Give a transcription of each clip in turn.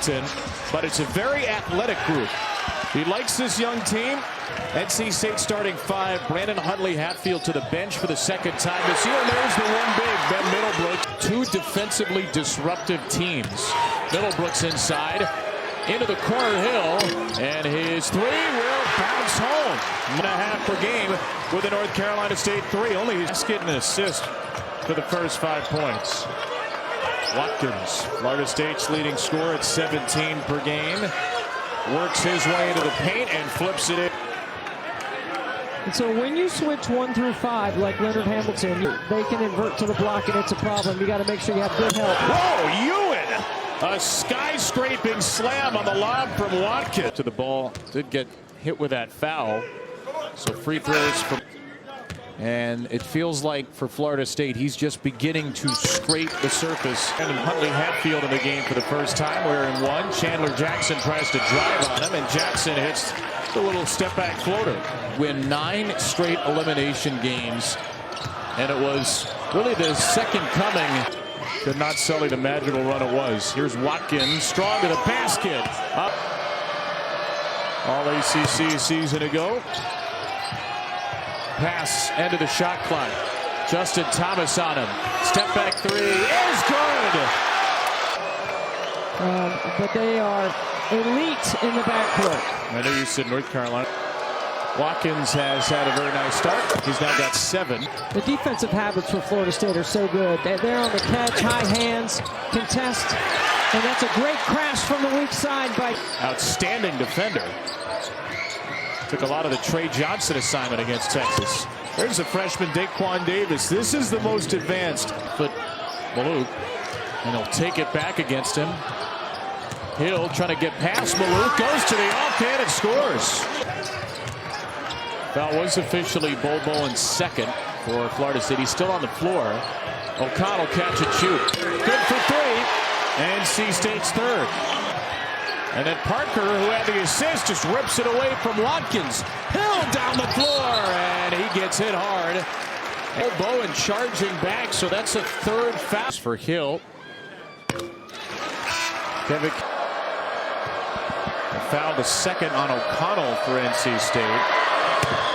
Hamilton, but it's a very athletic group. He likes this young team. NC State starting five. Brandon Huntley-Hatfield to the bench for the second time this year. And there's the one big, Ben Middlebrooks. Two defensively disruptive teams. Middlebrooks inside, into the corner, Hill, and his three will bounce home. 1.5 per game with the North Carolina State three. Only his basket and assist for the first 5 points. Watkins, Florida State's leading scorer at 17 per game, works his way into the paint and flips it in. And so when you switch 1 through 5, like Leonard Hamilton, they can invert to the block, and it's a problem. You got to make sure you have good help. Whoa, Ewan! A skyscraping slam on the lob from Watkins. To the ball, did get hit with that foul. So free throws from. And it feels like for Florida State, he's just beginning to scrape the surface. And Huntley-Hatfield in the game for the first time. We're in one. Chandler Jackson tries to drive on him, and Jackson hits the little step-back floater. Win 9 straight elimination games, and it was really the second coming. Could not sully the magical run it was. Here's Watkins, strong to the basket. Up. All ACC season ago. Pass, end of the shot clock. Justin Thomas on him. Step back three is good. But they are elite in the backcourt. I know you said North Carolina. Watkins has had a very nice start. He's now got 7. The defensive habits for Florida State are so good. They're on the catch, high hands, contest, and that's a great crash from the weak side by. Outstanding defender. Took a lot of the Trey Johnson assignment against Texas. There's the freshman Daquan Davis. This is the most advanced. But Maluk, and he'll take it back against him. Hill trying to get past Maluk, goes to the offhand and scores. Foul was officially Bobo in second for Florida State. He's still on the floor. O'Connell catch and shoot. Good for 3. And NC State's third. And then Parker, who had the assist, just rips it away from Watkins. Hill down the floor, and he gets hit hard. Bowen charging back, so that's a third foul for Hill. Kevin fouled the second on O'Connell for NC State.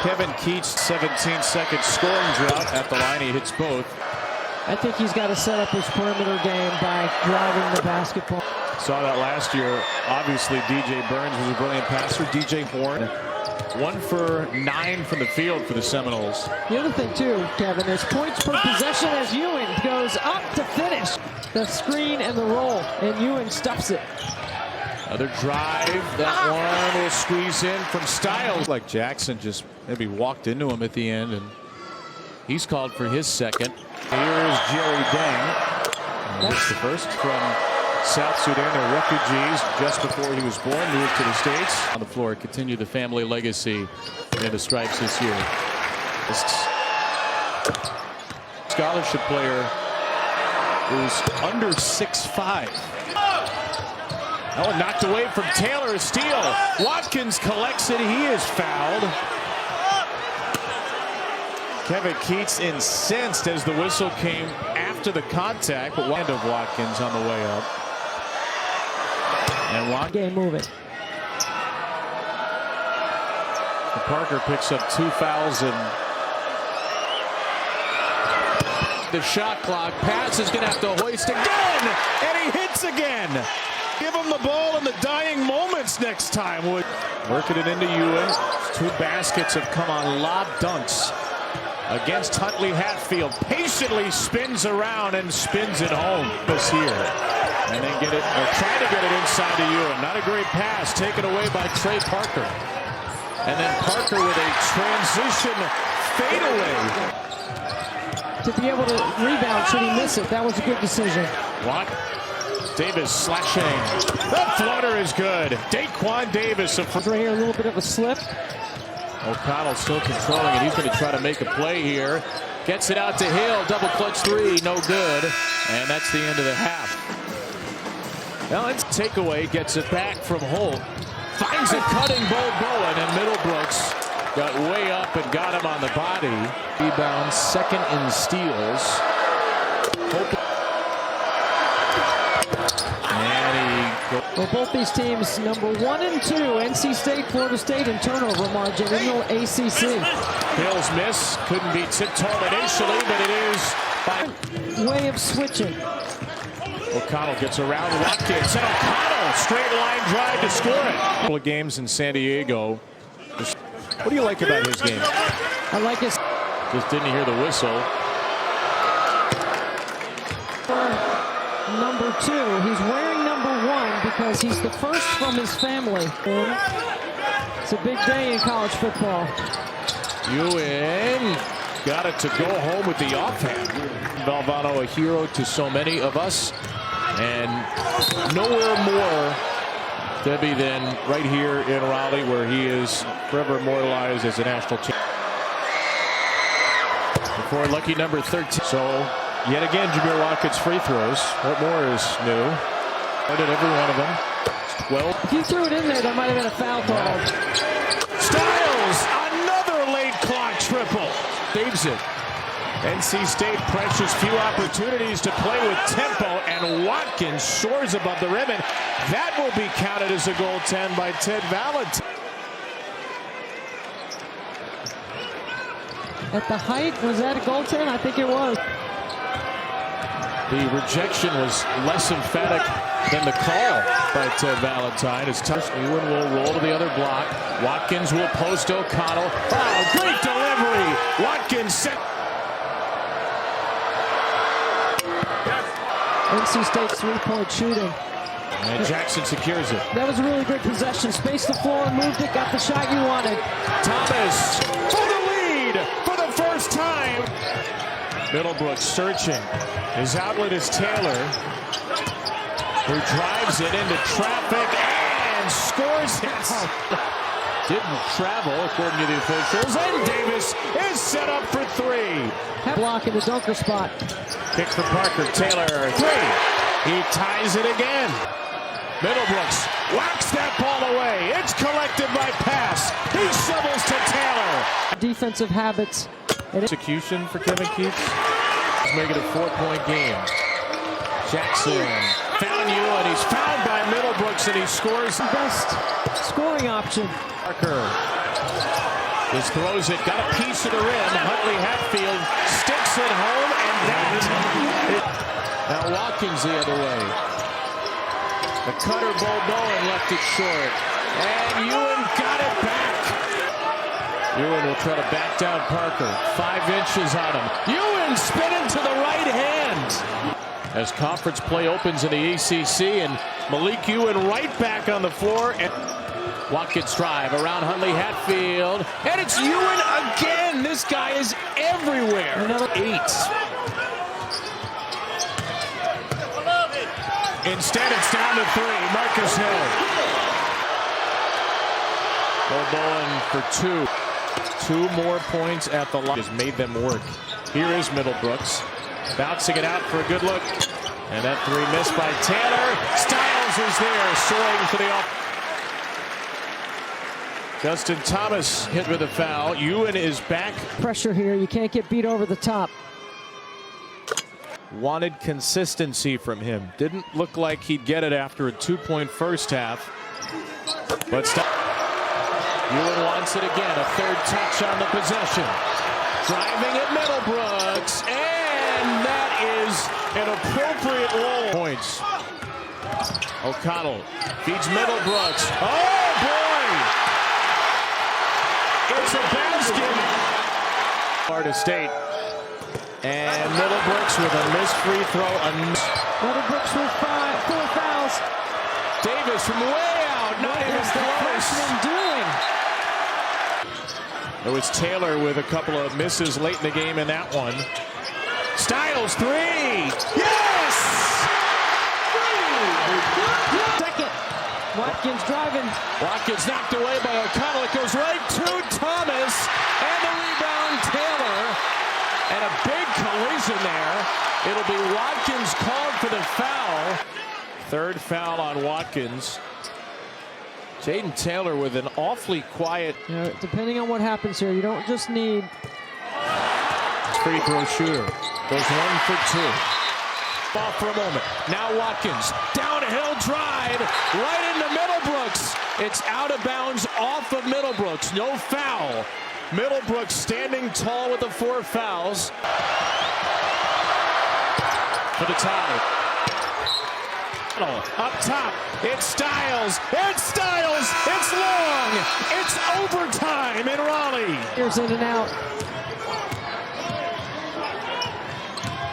Kevin Keats, 17-second scoring drought at the line. He hits both. I think he's got to set up his perimeter game by driving the basketball. Saw that last year. Obviously, DJ Burns was a brilliant passer. DJ Horn, 1 for 9 from the field for the Seminoles. The other thing, too, Kevin, is points per possession as Ewan goes up to finish the screen and the roll, and Ewan stuffs it. Another drive. That one will squeeze in from Styles. Like Jackson just maybe walked into him at the end, and he's called for his second. Here's Jerry Deng. That's the first from South Sudan. They're refugees just before he was born, moved to the States. On the floor, continue the family legacy in the Stripes this year. Scholarship player who's under 6'5". Oh, knocked away from Taylor. Steal. Watkins collects it. He is fouled. Kevin Keats incensed as the whistle came after the contact, but one of Watkins on the way up. And Watkins. Game moving. Parker picks up 2 fouls and the shot clock. Pass is going to have to hoist again, and he hits again. Give him the ball in the dying moments next time. Working it into Ewan. 2 baskets have come on lob dunks against Huntley-Hatfield. Patiently spins around and spins it home. This here. And then get it, or try to get it inside to Ewan. Not a great pass, taken away by Trey Parker. And then Parker with a transition fadeaway. To be able to rebound, should he miss it? That was a good decision. Davis slashing. That floater is good. Daquan Davis. Right here, a little bit of a slip. O'Connell still controlling it. He's going to try to make a play here. Gets it out to Hill. Double clutch 3. No good. And that's the end of the half. Now it's takeaway. Gets it back from Holt. Finds it cutting Bowen, and Middlebrooks got way up and got him on the body. Rebound, second in steals. And he Well, both these teams, number 1 and 2, NC State, Florida State in turnover margin in the ACC. Bills miss, couldn't be tipped-home initially, but it is by way of switching. O'Connell gets around Watkins, and O'Connell straight line drive to score it. A couple of games in San Diego. What do you like about his game? I like his. Just didn't hear the whistle. Number 2, he's wearing number 1 because he's the first from his family. It's a big day in college football. Ewan got it to go home with the offhand. Valvano, a hero to so many of us, and nowhere more, Debbie, than right here in Raleigh, where he is forever immortalized as a national champion. Before lucky number 13. So yet again, Jameer Watkins free throws. What more is new? I did every one of them. 12. If you threw it in there, that might have been a foul call. Styles, another late clock triple. Saves it. NC State precious few opportunities to play with tempo, and Watkins soars above the rim, and that will be counted as a goaltend by Ted Valentine. At the height, was that a goaltend? I think it was. The rejection was less emphatic than the call by Ted Valentine. It's tough. Ewan will roll to the other block. Watkins will post O'Connell. Oh, great delivery. Watkins set. NC State's 3-point shooting. And Jackson secures it. That was a really good possession. Spaced the floor, moved it, got the shot you wanted. Thomas for the lead for the first time. Middlebrook searching. His outlet is Taylor, who drives it into traffic and scores it. Didn't travel, according to the officials. And Davis is set up for 3. Block in the dunker spot. Kick for Parker. Taylor, 3. He ties it again. Middlebrooks whacks that ball away. It's collected by pass. He shovels to Taylor. Defensive habits. Execution for Kevin Keats. He's making a 4-point game. Jackson found you, and he's fouled by Middlebrooks, and he scores. Best scoring option. Parker just throws it, got a piece of the rim. Huntley Hatfield sticks it home, and now Watkins the other way. The cutter Bowen left it short, and Ewan got it back. Ewan will try to back down Parker. 5 inches on him. Ewan spinning to the right hand. As conference play opens in the ACC, and Malik Ewan right back on the floor. And Watkins drive around Huntley Hatfield, and it's Ewan again. This guy is everywhere. Another 8. Instead, it's down to 3. Marcus Hill. Bowen for 2. 2 more points at the line. Has made them work. Here is Middlebrooks. Bouncing it out for a good look. And that 3 missed by Taylor. Styles is there, soaring for the off. Justin Thomas hit with a foul. Ewan is back. Pressure here. You can't get beat over the top. Wanted consistency from him. Didn't look like he'd get it after a 2-point first half. But Ewan wants it again. A 3rd touch on the possession. Driving at Middlebrooks. And that is an appropriate roll. Points. O'Connell feeds Middlebrooks. Oh, boy! It's a basket. Florida State. And Middlebrooks with a missed free throw. Middlebrooks with 4 fouls. Davis from way out. Not even What's the freshman doing? It was Taylor with a couple of misses late in the game in that one. Styles 3. Yes! Second. Watkins driving. Watkins knocked away by O'Connell. It goes right to Thomas. And the rebound, Taylor. And a big collision there. It'll be Watkins called for the foul. 3rd foul on Watkins. Jaden Taylor with an awfully quiet. Depending on what happens here, you don't just need. Free throw shooter. Goes 1 for 2. Off for a moment. Now Watkins. Downhill drive. Right into Middlebrooks. It's out of bounds off of Middlebrooks. No foul. Middlebrooks standing tall with the 4 fouls. For the tie. Up top. It's Styles. It's Styles. It's long. It's overtime in Raleigh. Here's in and out.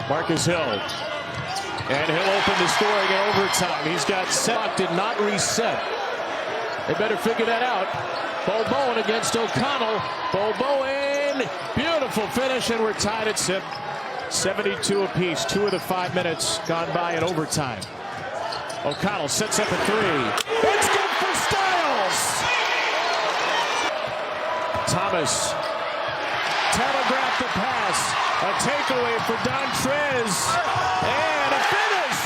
Marcus Hill. And he'll open the scoring in overtime. He's got set. Did not reset. They better figure that out. Bo Bowen against O'Connell. Bo Bowen. Beautiful finish, and we're tied at 72 apiece. 2 of the 5 minutes gone by in overtime. O'Connell sets up a 3. It's good for Styles. Thomas telegraphed the pass. A takeaway for Dontrez. And a finish.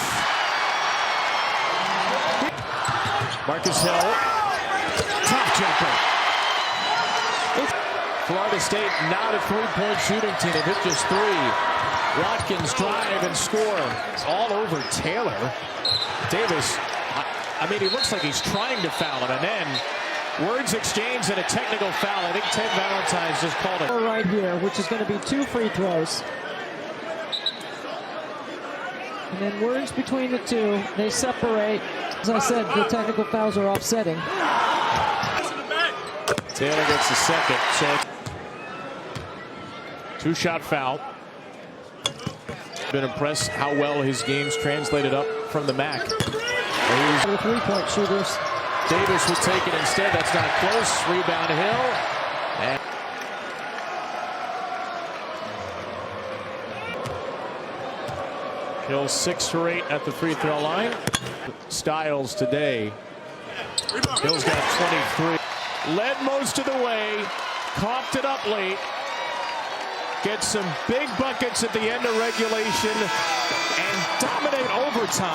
Marcus Hill. Top jumper. Florida State not a 3-point shooting team. They've hit just 3. Watkins drive and score. All over Taylor. Davis, I mean, he looks like he's trying to foul him, and then words exchanged and a technical foul. I think Ted Valentine's just called it. Right here, which is going to be 2 free throws. And then words between the two. They separate. As I said, the technical fouls are offsetting. Taylor gets the second. So 2-shot foul. Been impressed how well his game's translated up from the MAC. The 3-point shooters. Davis will take it instead. That's not close. Rebound Hill. And Hill 6 for 8 at the free throw line. Styles today. Hill's got 23. Led most of the way. Coughed it up late. Gets some big buckets at the end of regulation and dominate overtime.